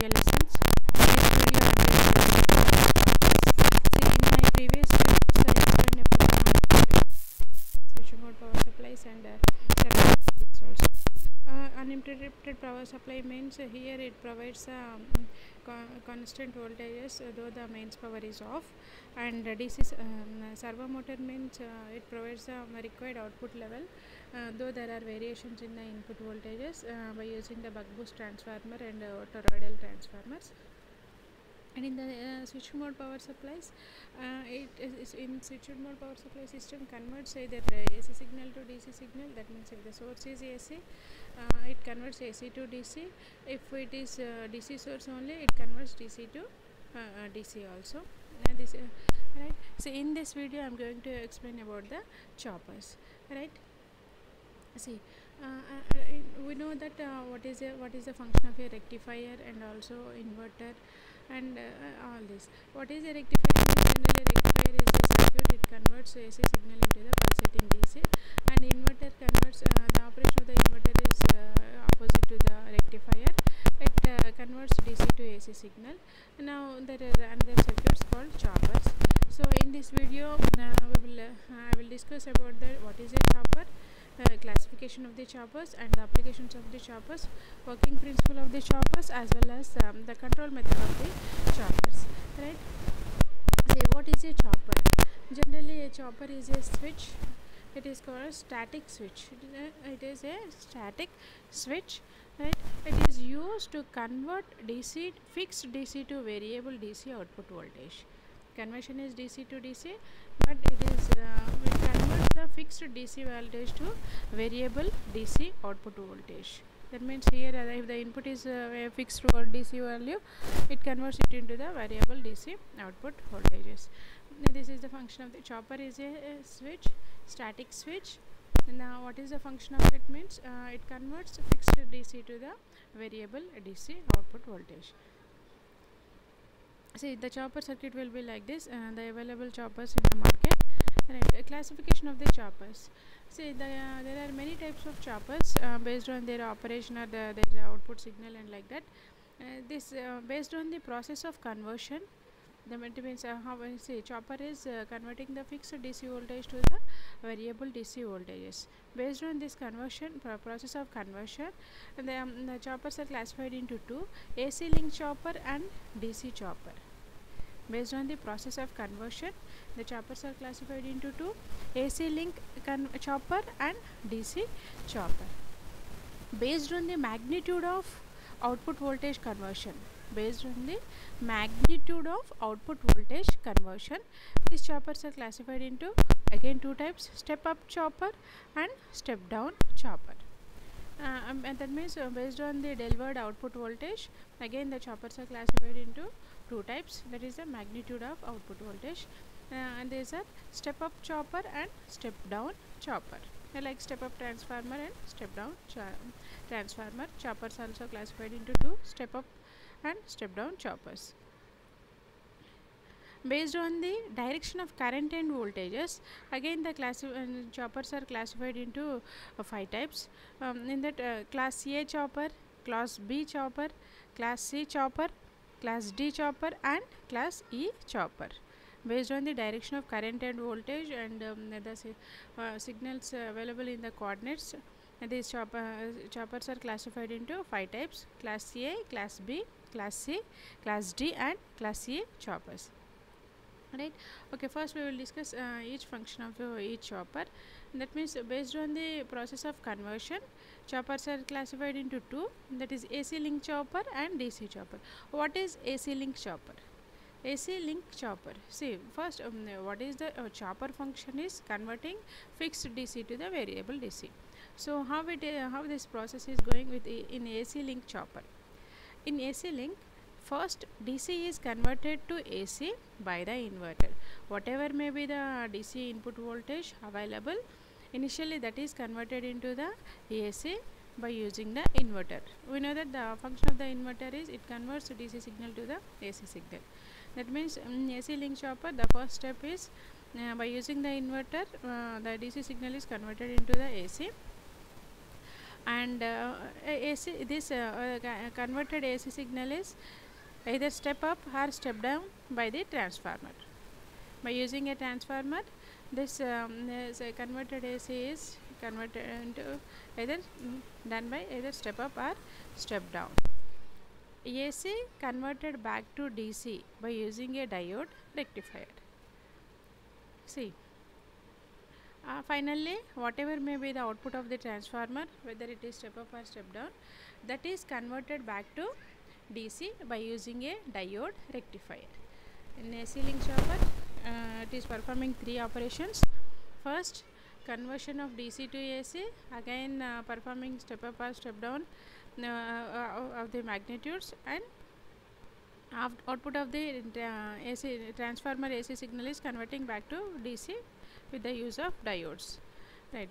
tutorial lessons. In this video, I am going to choppers. See, in my previous videos, I explained about switch mode power supplies and also. Uninterrupted power supply means here it provides constant voltages though the mains power is off, and DC servo motor means it provides the required output level though there are variations in the input voltages by using the buck boost transformer and toroidal transformers. And in the switch mode power supplies, it is in switch mode power supply system converts either AC signal to DC signal. That means if the source is AC, it converts AC to DC. If it is DC source only, it converts DC to DC also. This right. So in this video, I am going to explain about the choppers. Right. See, we know that what is the function of a rectifier and also inverter and all this. What is a rectifier? Generally, rectifier is a circuit. It converts AC signal into the pulsating DC, and inverter converts the operation of the inverter is opposite to the rectifier. It converts DC to AC signal. Now there are another circuits called choppers. So in this video, I will discuss about what is a chopper, classification of the choppers and the applications of the choppers, working principle of the choppers, as well as the control method of the choppers. Right. Say, what is a chopper? Generally, a chopper is a switch. It is called a static switch. It is a static switch. Right. It is used to convert fixed DC to variable DC output voltage. Conversion is DC to DC, but it converts the fixed DC voltage to variable DC output voltage. That means here if the input is a fixed DC value, it converts it into the variable DC output voltages. This is the function of the chopper. Is a switch, static switch. Now what is the function of it? Means it converts fixed DC to the variable DC output voltage. See, the chopper circuit will be like this, the available choppers in the market. Right. A classification of the choppers. See, there are many types of choppers based on their operation or their output signal and like that. This based on the process of conversion. The means how we say chopper is converting the fixed DC voltage to the variable DC voltages. Based on this conversion process of conversion, the choppers are classified into two: AC link chopper and DC chopper. Based on the process of conversion, the choppers are classified into two: AC link chopper and DC chopper. Based on the magnitude of output voltage conversion, these choppers are classified into again two types: step up chopper and step down chopper. And that means based on the delivered output voltage, again the choppers are classified into two types, that is the magnitude of output voltage, and these are step up chopper and step down chopper. Like step up transformer and step down transformer. Choppers also classified into two: step up and step down choppers. Based on the direction of current and voltages, again the choppers are classified into 5 types. In that class A chopper, class B chopper, class C chopper, class D chopper and class E chopper. Based on the direction of current and voltage and the signals available in the coordinates, these choppers are classified into 5 types: class A, class B, class C, class D and class E choppers. Right. Okay, first we will discuss each function of each chopper. That means based on the process of conversion, choppers are classified into two, that is AC link chopper and DC chopper. What is AC link chopper? AC link chopper. See, first what is the chopper function is converting fixed DC to the variable DC. So how this process is going with in AC link chopper? In AC link, first DC is converted to AC by the inverter. Whatever may be the DC input voltage available, initially that is converted into the AC by using the inverter. We know that the function of the inverter is it converts the DC signal to the AC signal. That means in AC link chopper, the first step is by using the inverter, the DC signal is converted into the AC. and AC, this converted AC signal is either step up or step down by the transformer. By using a transformer, this converted AC is converted into either done by either step up or step down. AC converted back to DC by using a diode rectifier. See, finally, whatever may be the output of the transformer, whether it is step up or step down, that is converted back to DC by using a diode rectifier. In AC link chopper, it is performing three operations. First, conversion of DC to AC, again performing step up or step down of the magnitudes, and output of the AC transformer AC signal is converting back to DC with the use of diodes. Right.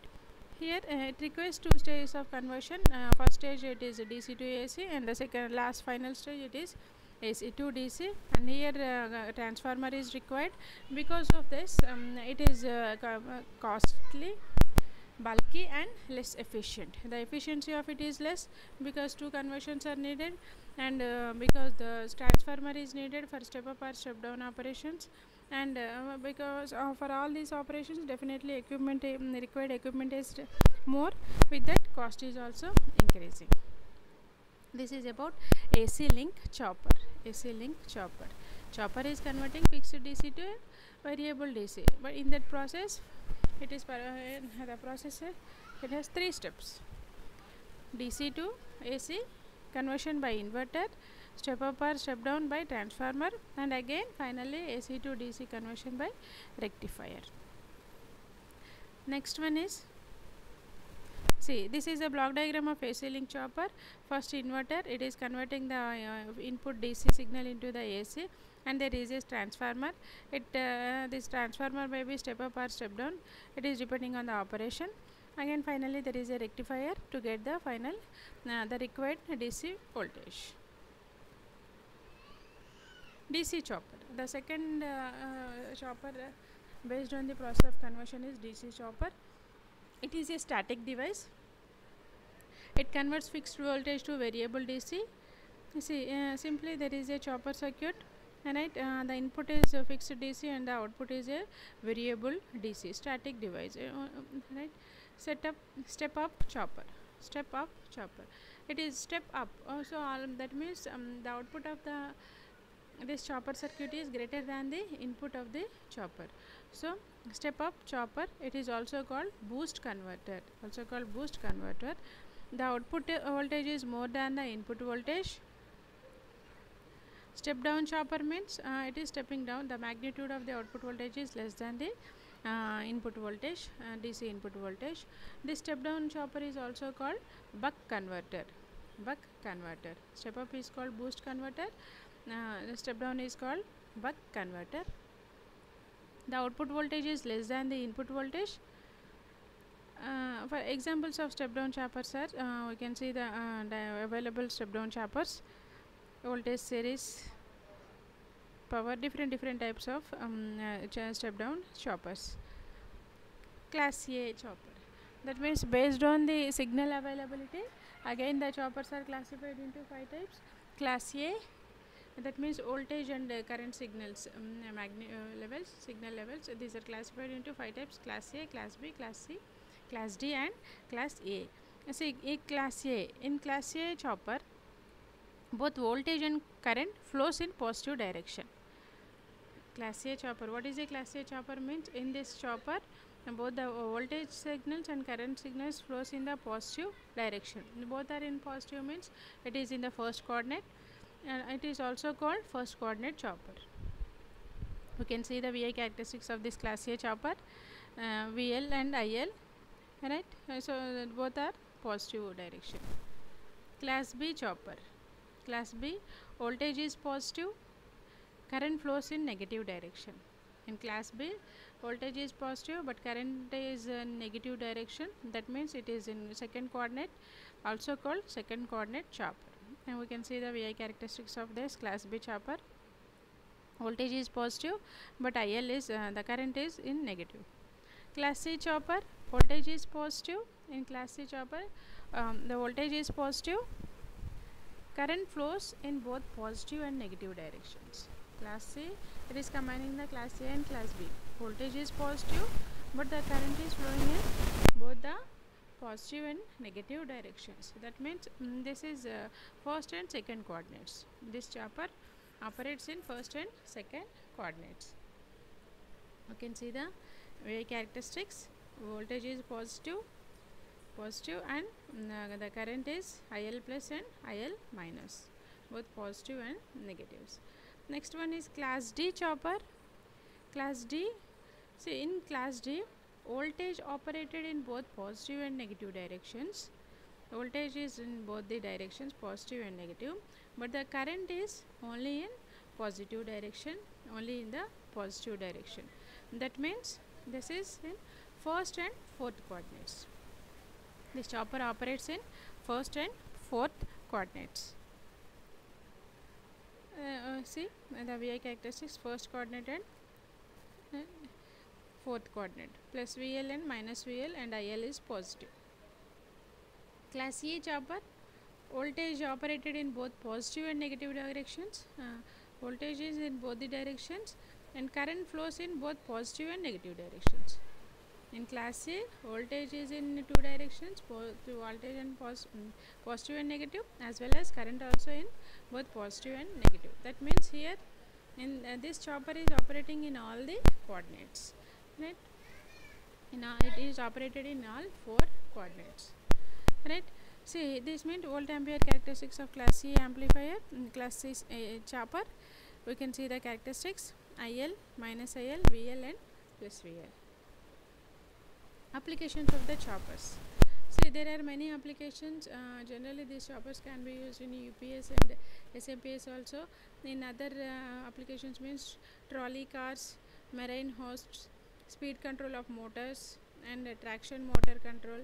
Here it requires two stages of conversion. First stage it is DC to AC, and the second last final stage it is AC to DC. And here transformer is required. Because of this, it is costly, bulky, and less efficient. The efficiency of it is less because two conversions are needed, and because the transformer is needed for step up or step down operations, and because for all these operations definitely equipment required equipment is more. With that, cost is also increasing. This is about AC link chopper. AC link chopper. Chopper is converting fixed DC to variable DC, but in that process, it is the processor. It has three steps: DC to AC conversion by inverter, step up or step down by transformer, and again finally AC to DC conversion by rectifier. Next one is, see, this is a block diagram of AC link chopper. First inverter, it is converting the input DC signal into the AC, and there is a transformer. This transformer may be step up or step down. It is depending on the operation. Again finally there is a rectifier to get the final the required DC voltage. DC chopper. The second chopper based on the process of conversion is DC chopper. It is a static device. It converts fixed voltage to variable DC. You see, simply there is a chopper circuit, and the input is fixed DC and the output is a variable DC, static device. Right. Step up chopper. Step up chopper. It is step up. So that means the output of this chopper circuit is greater than the input of the chopper. So step up chopper, it is also called boost converter. The output voltage is more than the input voltage. Step down chopper means it is stepping down. The magnitude of the output voltage is less than the input voltage, DC input voltage. This step down chopper is also called buck converter. Step up is called boost converter. Step down is called buck converter. The output voltage is less than the input voltage. For examples of step down choppers are, we can see the available step down choppers, voltage series, power, different types of step down choppers. Class A chopper. That means based on the signal availability, again the choppers are classified into 5 types. Class A, that means voltage and current signals, signal levels. These are classified into 5 types: Class A, Class B, Class C, Class D, and Class A. See, in Class A chopper, both voltage and current flows in positive direction. Class A chopper. What is a Class A chopper means? In this chopper, both the voltage signals and current signals flows in the positive direction. Both are in positive means it is in the first coordinate. It is also called first coordinate chopper. You can see the VI characteristics of this Class A chopper, VL and IL, right? So both are positive direction. Class B chopper. Class B, voltage is positive, current flows in negative direction. In Class B, voltage is positive but current is in negative direction. That means it is in second coordinate, also called second coordinate chopper. And we can see the VI characteristics of this Class B chopper. Voltage is positive but IL is the current is in negative. Class C chopper, voltage is positive. In Class C chopper, the voltage is positive, current flows in both positive and negative directions. Class C, it is combining the class A and class B. Voltage is positive, but the current is flowing in both the positive and negative directions. That means this is first and second coordinates. This chopper operates in first and second coordinates. You can see the VI characteristics. Voltage is positive and the current is IL plus and IL minus, both positive and negatives. Next one is class D chopper. Class D, see in class D, voltage operated in both positive and negative directions. Voltage is in both the directions, positive and negative, but the current is only in positive direction, only in the positive direction. That means this is in first and fourth coordinates. This chopper operates in first and fourth coordinates. See the VI characteristics, first coordinate and fourth coordinate, plus VL and minus VL, and IL is positive. Class A chopper, voltage operated in both positive and negative directions. Voltage is in both the directions and current flows in both positive and negative directions. In class A, voltage is in two directions, voltage and positive and negative, as well as current also in both positive and negative. That means here in this chopper is operating in all the coordinates, right? It is operated in all four coordinates, right? See, this means volt ampere characteristics of class C amplifier. In class C chopper, we can see the characteristics: IL, minus IL, VL and plus VL. Applications of the choppers. See, there are many applications. Generally these choppers can be used in UPS and SMPS also. In other applications means trolley cars, marine hosts, speed control of motors and traction motor control,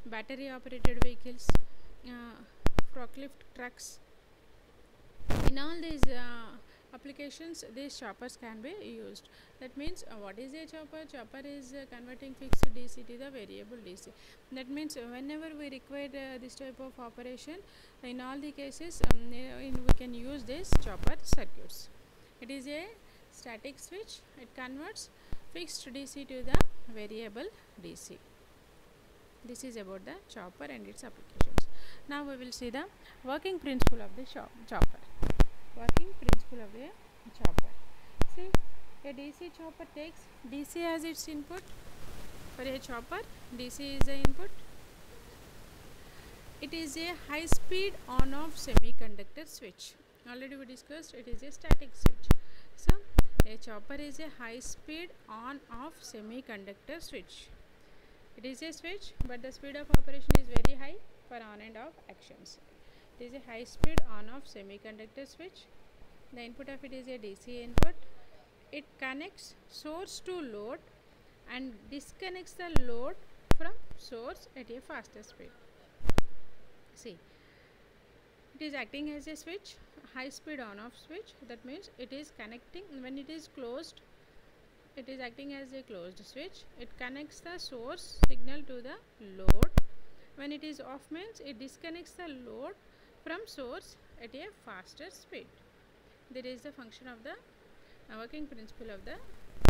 battery operated vehicles, forklift trucks. In all these applications, these choppers can be used. That means what is a chopper? Chopper is converting fixed DC to the variable DC. That means whenever we require this type of operation, in all the cases we can use this chopper circuits. It is a static switch. It converts fixed DC to the variable DC. This is about the chopper and its applications. Now we will see the working principle of the chopper. Working principle of a chopper. See, a DC chopper takes DC as its input. For a chopper, DC is the input. It is a high speed on off semiconductor switch. Already we discussed it is a static switch. So, a chopper is a high speed on off semiconductor switch. It is a switch, but the speed of operation is very high for on and off actions. It is a high speed on off semiconductor switch. The input of it is a DC input. It connects source to load and disconnects the load from source at a faster speed. See, it is acting as a switch, high speed on off switch. That means it is connecting when it is closed. It is acting as a closed switch. It connects the source signal to the load. When it is off means it disconnects the load from source at a faster speed. That is the function of the working principle of the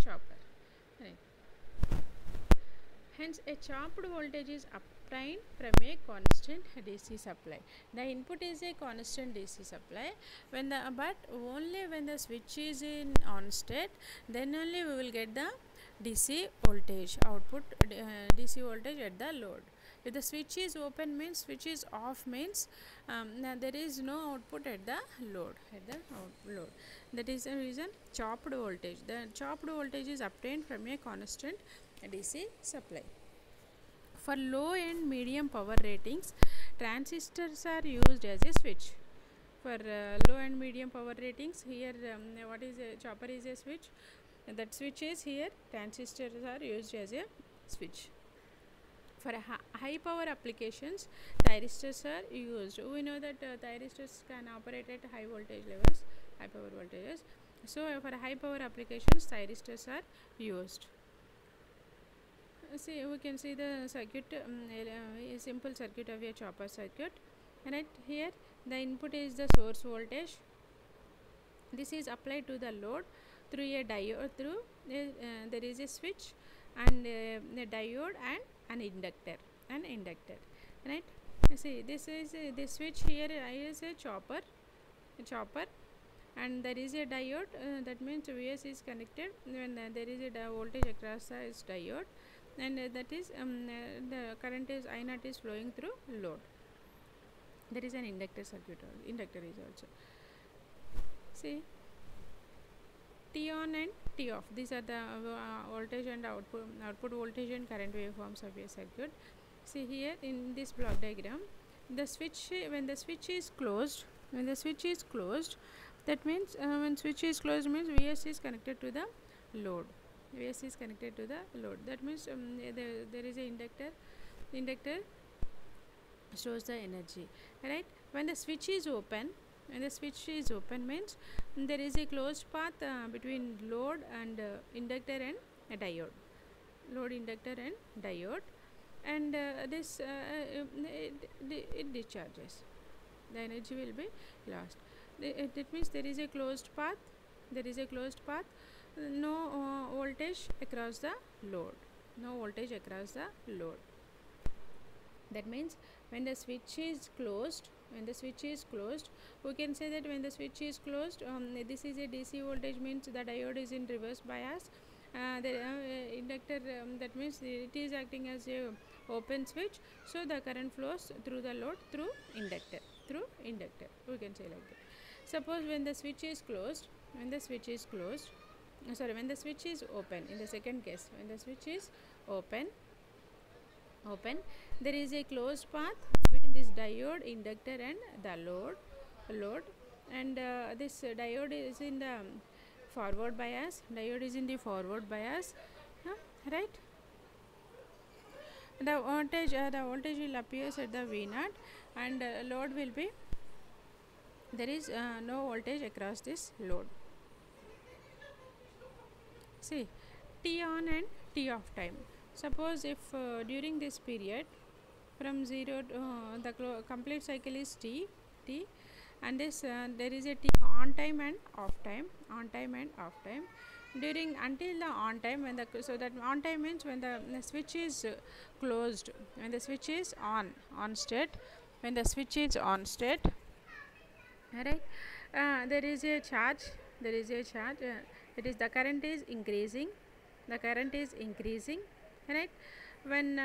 chopper. Right. Hence, a chopped voltage is obtained from a constant DC supply. The input is a constant DC supply. But only when the switch is in on state, then only we will get the DC voltage output, DC voltage at the load. If the switch is open means, switch is off means there is no output at the load. That is the reason chopped voltage. The chopped voltage is obtained from a constant DC supply. For low and medium power ratings, transistors are used as a switch. For low and medium power ratings, here what is a chopper is a switch. That switch is here. Transistors are used as a switch. For high power applications, thyristors are used. We know that thyristors can operate at high voltage levels, high power voltages. So, for high power applications, thyristors are used. see, we can see the circuit, a simple circuit of a chopper circuit. Right here, the input is the source voltage. This is applied to the load through a diode, through there is a switch and a diode and an inductor, right? See, this is this switch here is a chopper, and there is a diode, that means Vs is connected when there is a voltage across the diode, and that is the current is I0 is flowing through load. There is an inductor circuit, inductor is also. See, T on and T off, these are the voltage and output voltage and current waveforms of a circuit. See here in this block diagram, the switch, when the switch is closed, that means when switch is closed means Vs is connected to the load. Vs is connected to the load. That means there is a inductor stores the energy, right? When the switch is open, means there is a closed path between load and inductor and a diode. Load, inductor and diode, and this it discharges. The energy will be lost. That means there is a closed path. No voltage across the load. That means when the switch is closed, we can say that when the switch is closed, this is a DC voltage, means the diode is in reverse bias. The inductor, that means it is acting as a open switch, so the current flows through the load through inductor, we can say like that. Suppose when the switch is open, in the second case, when the switch is open, there is a closed path between this diode, inductor and the load, and this diode is in the forward bias, right? The voltage will appear at the V0, and load will be, there is no voltage across this load. See, T on and T off time. Suppose if during this period from 0 to the complete cycle is T, and this there is a T on time and off time, during until the on time, when the, so that on time means when the switch is closed, when the switch is on state, right? There is a charge, it is the current is increasing, right? When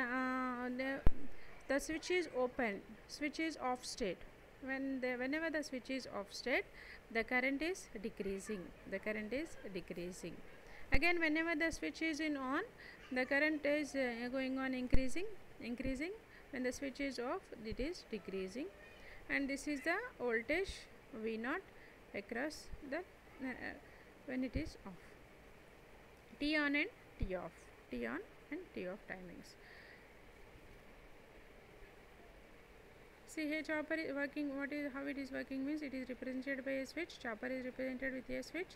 the switch is open, off state, whenever the switch is off state, the current is decreasing, again whenever the switch is in on, the current is going on increasing, when the switch is off, it is decreasing, and this is the voltage V0 across the when it is off. T on and T off, timings. See here, chopper is working. How it is working means, it is represented by a switch. Chopper is represented with a switch,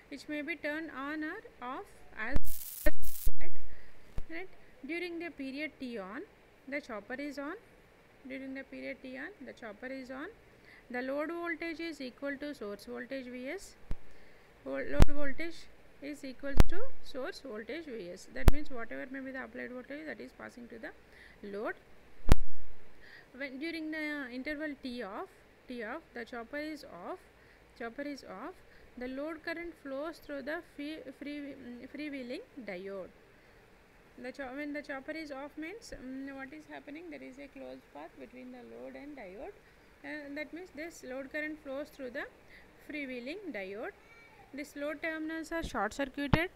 which may be turned on or off as right. During the period T on, the chopper is on. The load voltage is equal to source voltage Vs. Load voltage is equal to source voltage Vs. That means whatever may be the applied voltage, that is passing to the load. When during the interval T off, the chopper is off. The load current flows through the freewheeling diode. When the chopper is off means what is happening? There is a closed path between the load and diode. That means this load current flows through the freewheeling diode. This load terminals are short circuited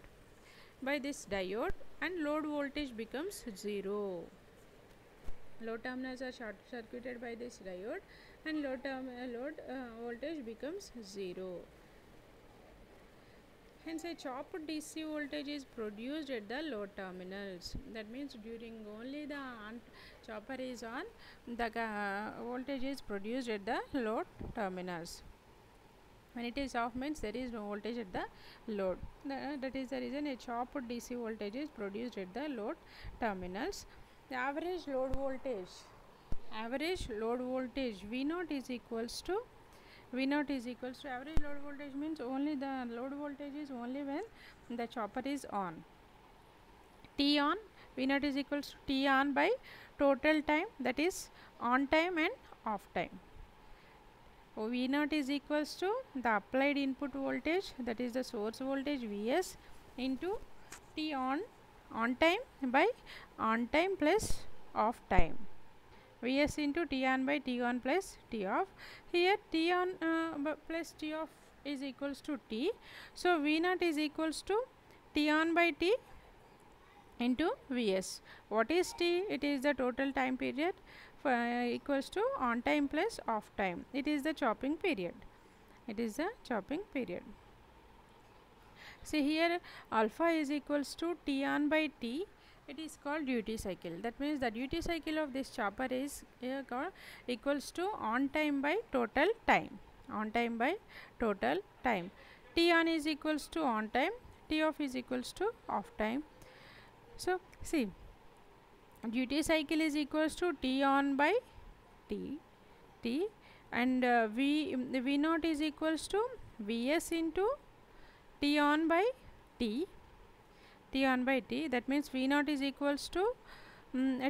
by this diode, and load voltage becomes 0. Load terminals are short circuited by this diode, and load voltage becomes 0. Hence, a chopped DC voltage is produced at the load terminals. That means during only the chopper is on, the voltage is produced at the load terminals. When it is off means there is no voltage at the load. That is the reason a chopped DC voltage is produced at the load terminals. The average load voltage V naught is equals to average load voltage means only the load voltage is only when the chopper is on. T on, V naught is equals to T on by total time, that is on time and off time. V naught is equals to the applied input voltage, that is the source voltage Vs, into T on time by on time plus off time. Vs into T on by T on plus T off. Here T on plus T off is equals to T. So V naught is equals to T on by T into Vs. What is T? It is the total time period equals to on time plus off time. It is the chopping period. See here, alpha is equals to T on by T. It is called duty cycle. That means the duty cycle of this chopper is equals to on time by total time. T on is equals to on time. T off is equals to off time. So see, duty cycle is equals to T on by T, and V naught is equals to Vs into T on by T. That means V naught is equals to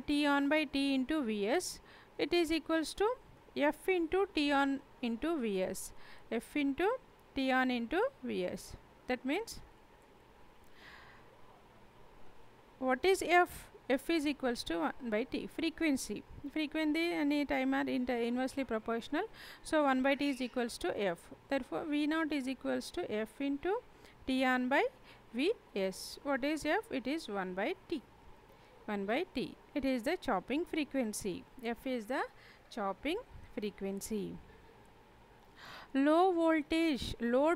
T on by T into Vs. It is equals to F into T on into Vs. That means what is F? F is equals to 1 by T. Frequency any time are inversely proportional. So 1 by T is equals to F. Therefore V naught is equals to F into T on by Vs. What is F? It is 1 by T. It is the chopping frequency. F is the chopping frequency. Load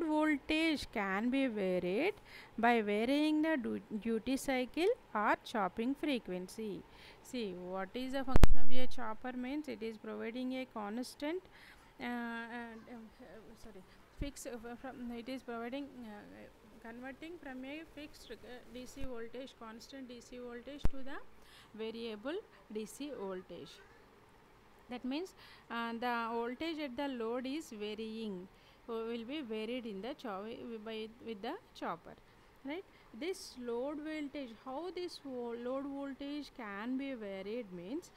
voltage can be varied by varying the duty cycle or chopping frequency. See, what is the function of a chopper means? It is providing a constant converting from a fixed DC voltage, constant DC voltage, to the variable DC voltage. That means the voltage at the load is varying, will be varied in the with the chopper, right? This load voltage, how this load voltage can be varied means,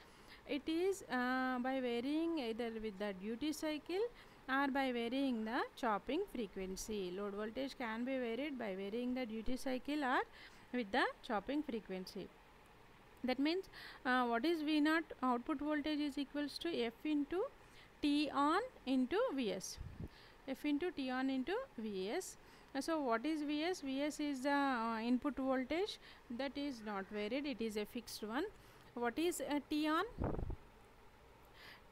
it is by varying either with the duty cycle or by varying the chopping frequency. Load voltage can be varied by varying the duty cycle or with the chopping frequency. That means what is V naught? Output voltage is equals to F into T on into Vs. So what is Vs? Vs is the input voltage that is not varied, it is a fixed one. What is T on?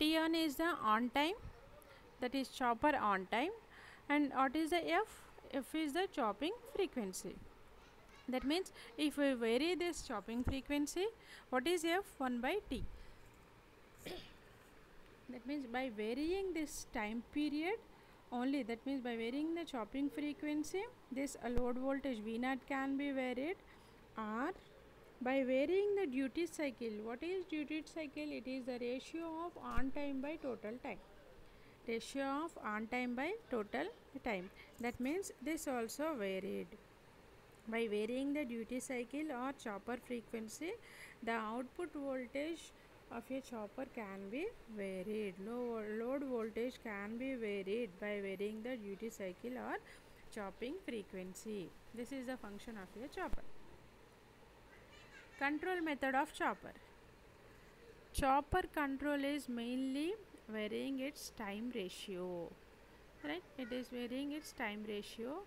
T on is the on time, that is chopper on time. And what is the F? F is the chopping frequency. That means if we vary this chopping frequency, what is F? 1 by T. That means by varying this time period only, that means by varying the chopping frequency, this load voltage V naught can be varied, or by varying the duty cycle. What is duty cycle? It is the ratio of on time by total time. That means this also varied. By varying the duty cycle or chopper frequency, the output voltage of a chopper can be varied. Load voltage can be varied by varying the duty cycle or chopping frequency. This is the function of a chopper. Control method of chopper. Chopper control is mainly varying its time ratio. Right? It is varying its time ratio.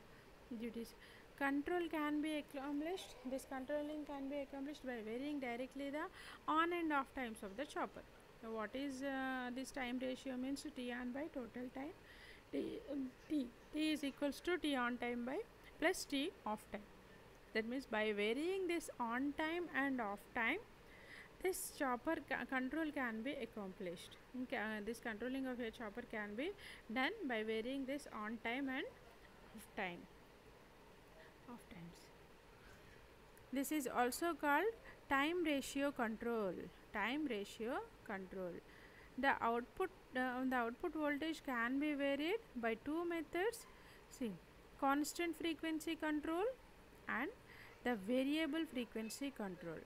Control can be accomplished. This controlling can be accomplished by varying directly the on and off times of the chopper. So what is this time ratio means? T on by total time. T is equals to T on time by plus T off time. That means by varying this on time and off time, this chopper control can be accomplished. This controlling of a chopper can be done by varying this on time and off time. Off times. This is also called time ratio control. Time ratio control. The output voltage can be varied by two methods. See, constant frequency control and the variable frequency control.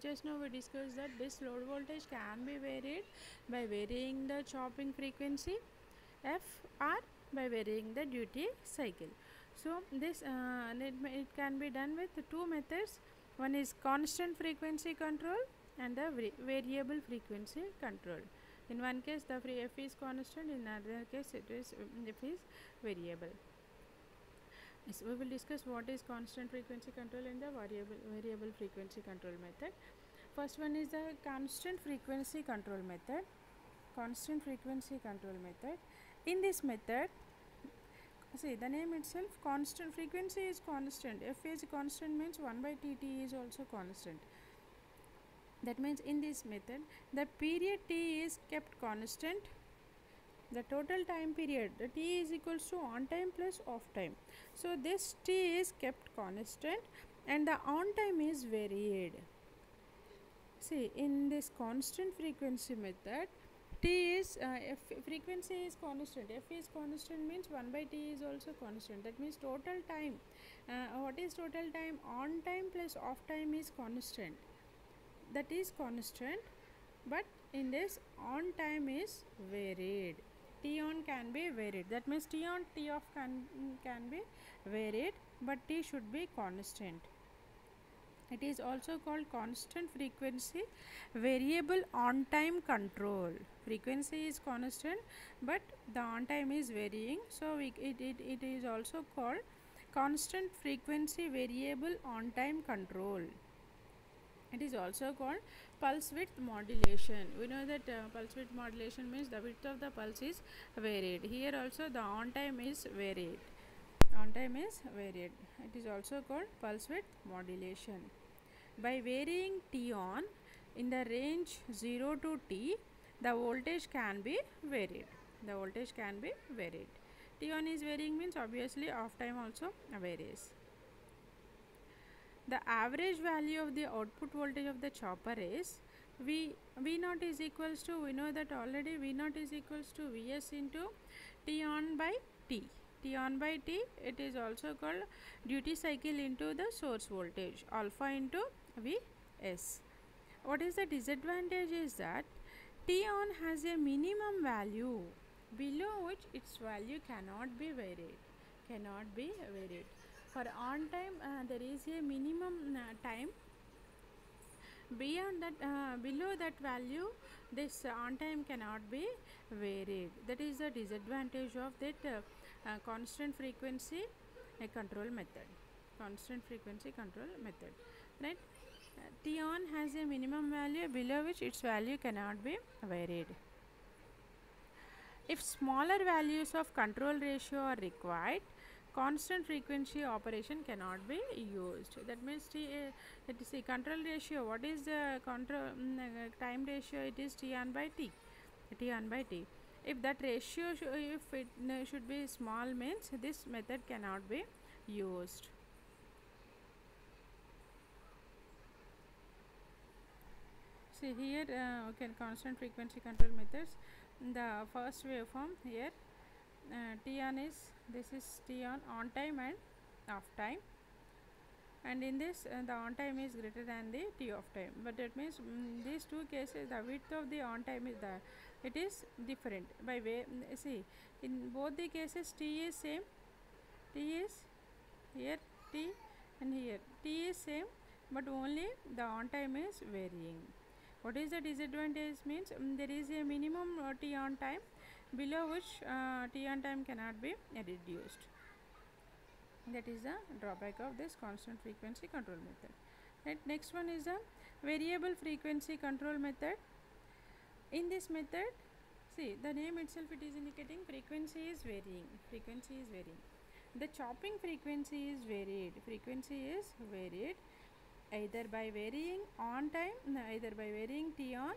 Just now we discussed that this load voltage can be varied by varying the chopping frequency F or by varying the duty cycle. So this it can be done with two methods. One is constant frequency control and the variable frequency control. In one case the F is constant, in another case F is variable. Yes, we will discuss what is constant frequency control and the variable frequency control method. First one is the constant frequency control method. Constant frequency control method. In this method, see the name itself, constant frequency is constant. F is constant means 1 by T is also constant. That means in this method the period T is kept constant. The total time period, the T is equals to on time plus off time. So this T is kept constant and the on time is varied. See, in this constant frequency method, T is F frequency is constant. F is constant means 1 by T is also constant. That means total time. What is total time? On time plus off time is constant. That is constant, but in this on time is varied. T on can be varied. That means T on T off can be varied, but T should be constant. It is also called constant frequency variable on time control. Frequency is constant, but the on time is varying. So it is also called constant frequency variable on time control. It is also called pulse width modulation. We know that pulse width modulation means the width of the pulse is varied. Here also the on time is varied. On time is varied. It is also called pulse width modulation. By varying T on in the range 0 to T, the voltage can be varied. The voltage can be varied. T on is varying means obviously off time also varies. The average value of the output voltage of the chopper is V naught is equals to, we know that already, V naught is equals to Vs into T on by T. T on by T, it is also called duty cycle into the source voltage, alpha into Vs. What is the disadvantage is that T on has a minimum value below which its value cannot be varied. Cannot be varied. For on time there is a minimum time. Beyond that, below that value, this on time cannot be varied. That is the disadvantage of that constant frequency control method. Constant frequency control method, right? T on has a minimum value below which its value cannot be varied. If smaller values of control ratio are required, constant frequency operation cannot be used. That means let us see control ratio. What is the control time ratio? It is T on by T. T on by T. If that ratio if it should be small means this method cannot be used. See here okay, constant frequency control methods. The first waveform here T on is, this is T on time and off time, and in this the on time is greater than the T off time, but that means these two cases the width of the on time is it is different by way. See, in both the cases T is same, T is here T and here T is same, but only the on time is varying. What is the disadvantage means there is a minimum T on time below which T on time cannot be reduced. That is the drawback of this constant frequency control method. Right. Next one is the variable frequency control method. In this method, see the name itself, it is indicating frequency is varying. Frequency is varying. The chopping frequency is varied. Frequency is varied. either by varying on time, either by varying T on,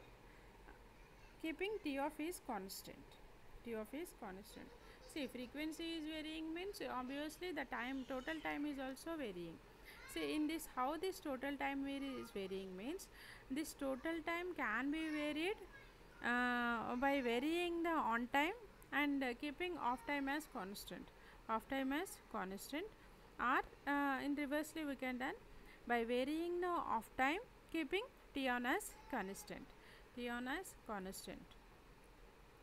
keeping T off is constant. T off is constant. See, frequency is varying means obviously the time, total time is also varying. See, in this, how this total time is varying means this total time can be varied by varying the on time and keeping off time as constant. Off time as constant, or in reversely we can done by varying the off time, keeping T on as constant. T on as constant.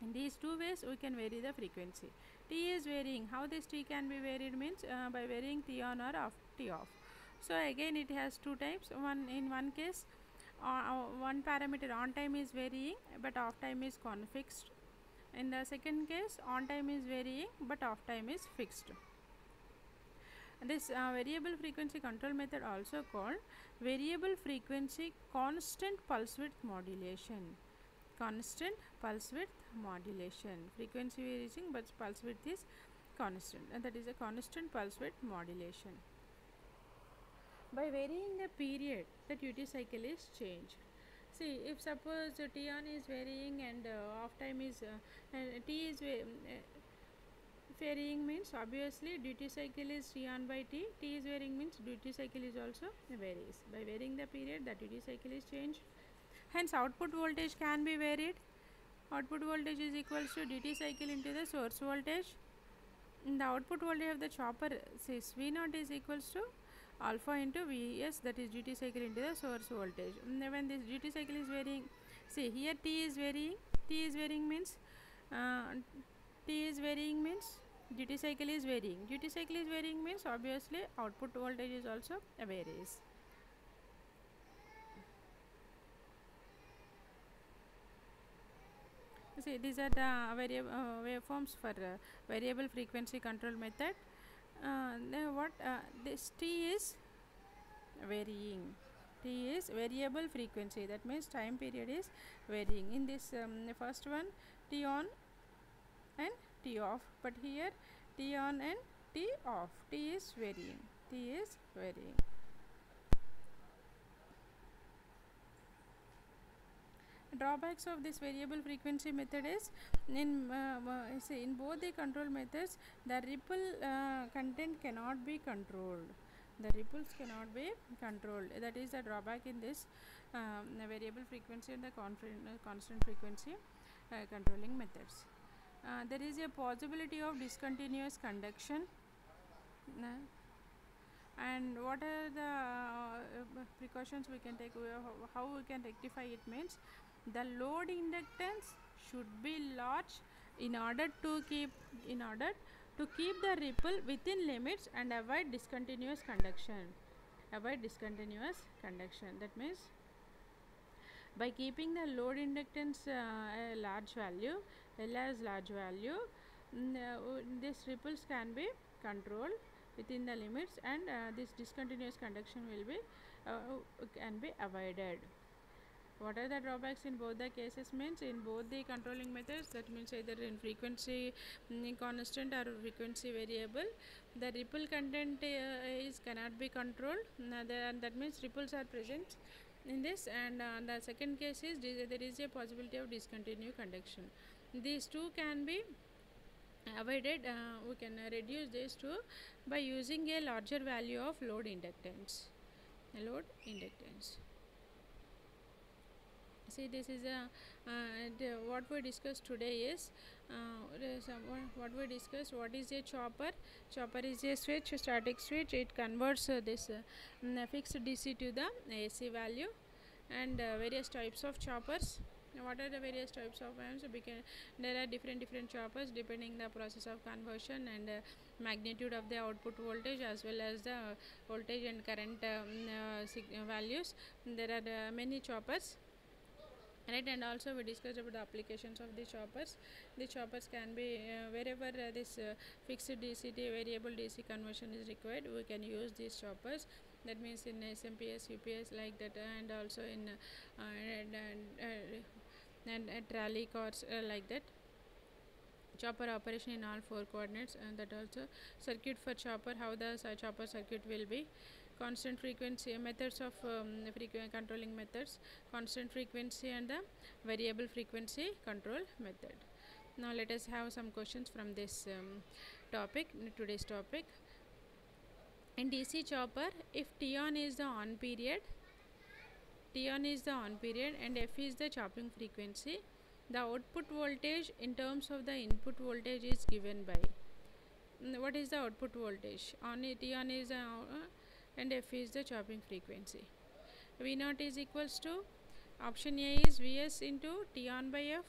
In these two ways we can vary the frequency. T is varying. How this T can be varied means by varying T on or off, T off. So again it has two types. One, in one case one parameter on time is varying but off time is fixed. In the second case on time is varying but off time is fixed. This variable frequency control method also called variable frequency constant pulse width modulation. Constant pulse width modulation. Frequency varying but pulse width is constant, and that is a constant pulse width modulation. By varying the period, the duty cycle is changed. See, if suppose T on is varying and off time is T is varying means obviously duty cycle is T on by T. T is varying means duty cycle is also varies. By varying the period, the duty cycle is changed. Hence, output voltage can be varied. Output voltage is equals to duty cycle into the source voltage. The output voltage of the chopper says V0 is equals to alpha into Vs, that is duty cycle into the source voltage. When this duty cycle is varying, see here T is varying. T is varying means T is varying means duty cycle is varying. Duty cycle is varying means obviously output voltage is also varies. See, these are the waveforms for variable frequency control method. This T is varying. T is variable frequency, that means time period is varying. In this first one, T on and T off, but here T on and T off. T is varying. T is varying. Drawbacks of this variable frequency method is in both the control methods the ripple content cannot be controlled. The ripples cannot be controlled. That is the drawback in this variable frequency and the constant frequency controlling methods. There is a possibility of discontinuous conduction. And what are the precautions we can take? How we can rectify it means the load inductance should be large in order to keep the ripple within limits and avoid discontinuous conduction. Avoid discontinuous conduction. That means by keeping the load inductance a large value, these ripples can be controlled within the limits, and this discontinuous conduction will be can be avoided. What are the drawbacks in both the cases means in both the controlling methods, that means either in frequency constant or frequency variable, the ripple content cannot be controlled. That means ripples are present in this, and the second case is there is a possibility of discontinuous conduction. These two can be avoided. We can reduce these two by using a larger value of load inductance. See, this is what we discussed today is what we discussed. What is a chopper? Chopper is a switch, static switch. It converts this fixed DC to the AC value, and various types of choppers. What are the various types of amps? There are different choppers depending the process of conversion and magnitude of the output voltage as well as the voltage and current values. There are many choppers. Right, and also we discussed about the applications of the choppers. The choppers can be wherever this fixed DC to variable DC conversion is required, we can use these choppers. That means in SMPS, UPS like that, and also in trolley cars like that. Chopper operation in all four coordinates, and that also circuit for chopper, how the chopper circuit will be constant frequency methods of controlling methods, constant frequency and the variable frequency control method. Now let us have some questions from this today's topic. In DC chopper, if T1 is the on period, and F is the chopping frequency, the output voltage in terms of the input voltage is given by, what is the output voltage? T1 is and F is the chopping frequency. V0 is equals to, option A is Vs into T1 by F,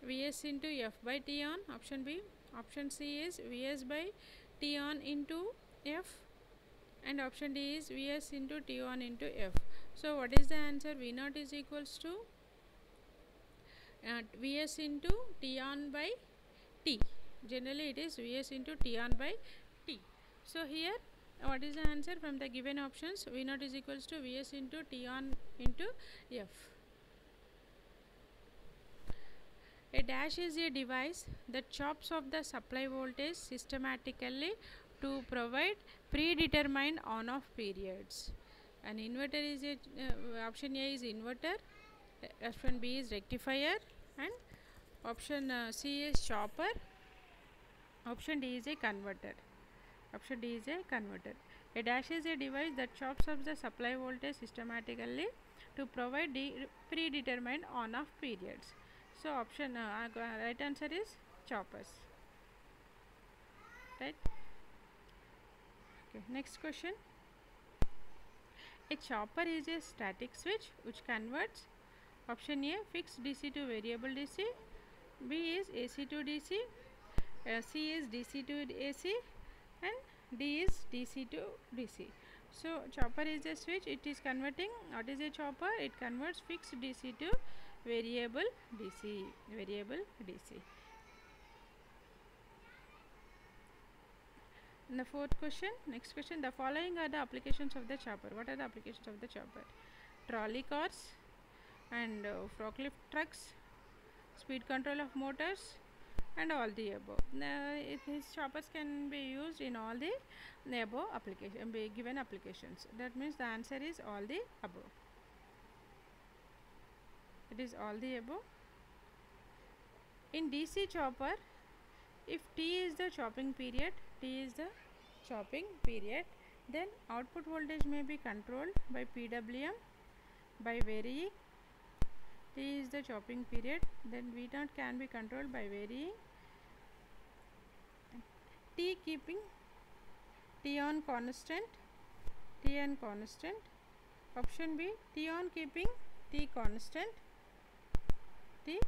Vs into F by T1. Option B. Option C is Vs by T1 into F, and option D is Vs into T1 into F. So what is the answer? V0 is equals to Vs into T1 by T. Generally it is Vs into T1 by T. So here what is the answer from the given options? V0 is equals to Vs into T1 into F. A dash is a device that chops off the supply voltage systematically to provide predetermined on-off periods. An inverter is a option A is inverter, option B is rectifier, and option C is chopper, option D is a converter. Option D is a converter. A dash is a device that chops off the supply voltage systematically to provide predetermined on-off periods. So option right answer is choppers. Right. Okay. Next question. A chopper is a static switch which converts, option A, fixed DC to variable DC, B is AC to DC, C is DC to AC, and D is DC to DC. So chopper is a switch, it is converting, what is a chopper? It converts fixed DC to variable DC. And the fourth question, next question, the following are the applications of the chopper. What are the applications of the chopper? Trolley cars and forklift trucks, speed control of motors, and all the above. These choppers can be used in all the above given applications. That means the answer is all the above. It is all the above. In DC chopper, if T is the chopping period, then output voltage may be controlled by PWM by varying. T is the chopping period, then V0 can be controlled by varying. T keeping T on constant. Option B, T on keeping T constant. T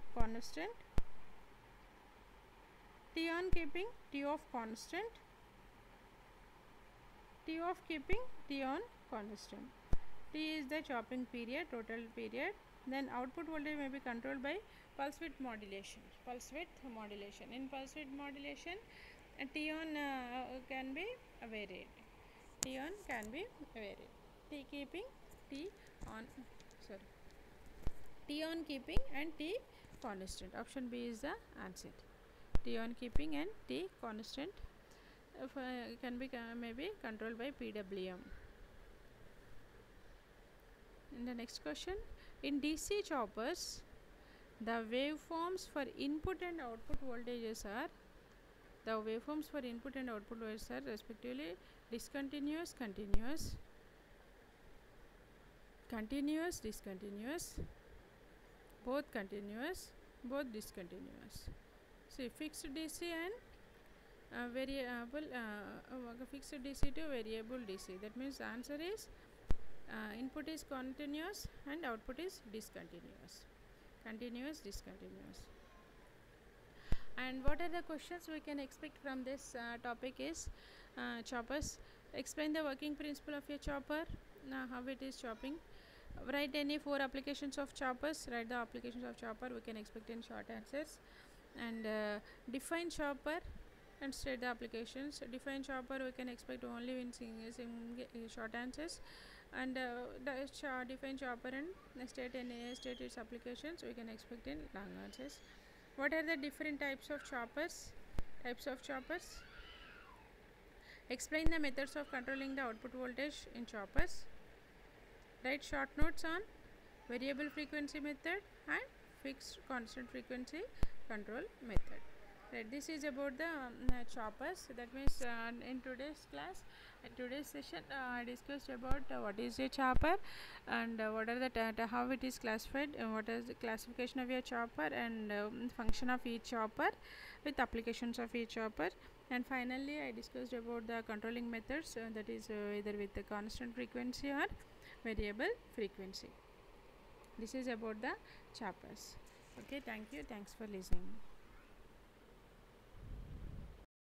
on keeping T off constant. T off keeping T on constant. T is the chopping period, total period. Then output voltage may be controlled by pulse width modulation. In pulse width modulation, T on can be varied. T keeping T on. T on keeping and T constant. Option B is the answer. T on keeping and T constant can be maybe controlled by PWM. In the next question, in DC choppers, the waveforms for input and output voltages are respectively discontinuous, continuous, discontinuous, both continuous, both discontinuous. See, fixed DC and fixed DC to variable DC. That means the answer is input is continuous and output is discontinuous. Discontinuous. And what are the questions we can expect from this topic is choppers. Explain the working principle of a chopper, how it is chopping. Write any 4 applications of choppers. Write the applications of chopper we can expect in short answers. And define chopper and state the applications. Define chopper we can expect only in short answers. And define chopper and state its applications we can expect in long answers. What are the different types of choppers? Explain the methods of controlling the output voltage in choppers. Write short notes on variable frequency method and fixed constant frequency control method. Right, this is about the choppers. That means in today's class, today's session, I discussed about what is a chopper and what are the how it is classified, what is the classification of your chopper and function of each chopper with applications of each chopper. And finally, I discussed about the controlling methods, that is either with the constant frequency or variable frequency. This is about the choppers. Okay, thank you. Thanks for listening.